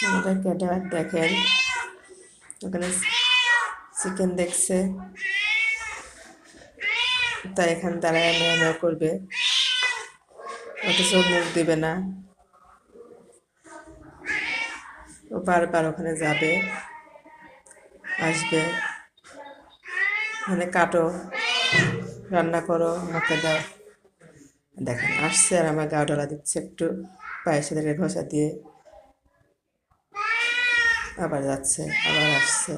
আমাদের ক্যাটার দেখেন ওখানে চিকেন দেখছে, তাই এখানে দাঁড়ায় মেয়া করবে, অথচ মুখ দিবে না। ও বারবার ওখানে যাবে আসবে, মানে কাটো, রান্না করো, আমাকে দাও। দেখেন আসছে আর আমার গা ডলা দিচ্ছে একটু, পায়ের সাথে ঘষা দিয়ে আবার যাচ্ছে, আবার আসছে,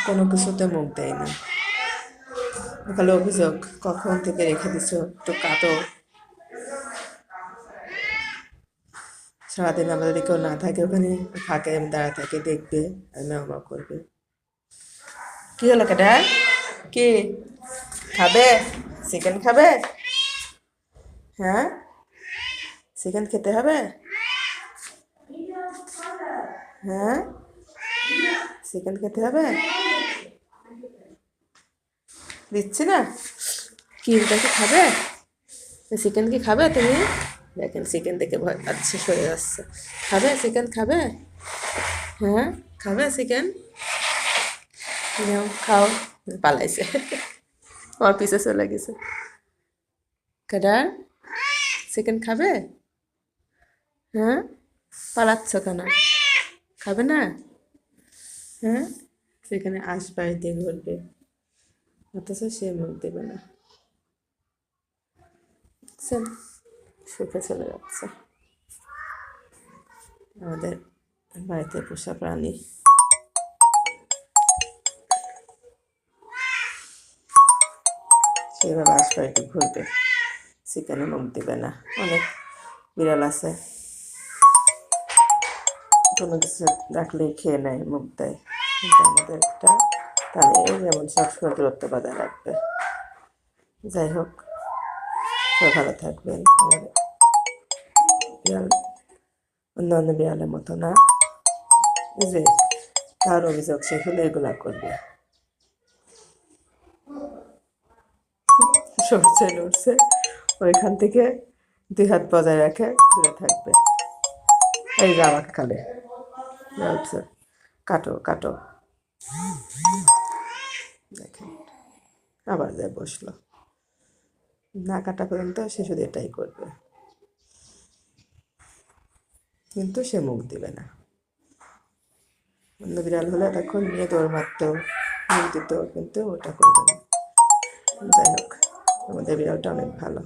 কোনো কিছুতে মুখ দেয় না। ওখানে অভিযোগ, কখন থেকে রেখে দিছো, একটু কাটো। সারাদিন আমাদের কেউ না থাকে, ওখানে ফাঁকে দাঁড়া থাকে, দেখবে আর মেয়া করবে। কি হলো কেটা, কি খাবে? চিকেন খাবে? হ্যাঁ, চিকেন খেতে হবে? হ্যাঁ, চিকেন খেতে হবে? দিচ্ছি না, কি এটা কি খাবে? চিকেন কি খাবে তুমি? দেখেন চিকেন দেখে ভয় পাচ্ছে, সরে যাচ্ছে। খাবে চিকেন, খাবে? হ্যাঁ, খাবে চিকেন? খাও। পালাইছে, আমার পিছে চলে গেছে। কেডার চিকেন খাবে? হ্যাঁ, পালাচ্ছ কেন? খাবে না? হ্যাঁ, সেখানে আশপাশ দিয়ে ঘুরবে, অথচ সে মুখ দেবে না। সুখে চলে যাচ্ছে আমাদের বাড়িতে পোষা প্রাণী। সেভাবে আশপাশ দিয়ে ঘুরবে, চিকেনে মুখ দেবে না। অনেক বিড়াল আছে, কোনো কিছু রাখলেই খেয়ে নেয়, মুখ দেয়, কিন্তু আমাদের একটা তাহলে যেমন সবসময় দূরত্ব বজায় রাখবে। যাই হোক, সবাই ভালো থাকবেন। আমাদের বিড়াল অন্যান্য বিড়ালের মতো না যে তার অভিযোগ সে হলে এগুলা করবে। সরছে লড়ছে, ওইখান থেকে 2 হাত বজায় রাখে দূরে থাকবে। এই যে আমাকে খাবে, বলছে কাটো কাটো। দেখেন আবার যায় বসলো, না কাটা পর্যন্ত সে শুধু এটাই করবে, কিন্তু সে মুখ দিবে না। অন্য বিড়াল হলে তখন নিয়ে দৌড় মারত, মুখ দিত, কিন্তু ওটা করবে না। যাই হোক, আমাদের বিড়ালটা অনেক ভালো।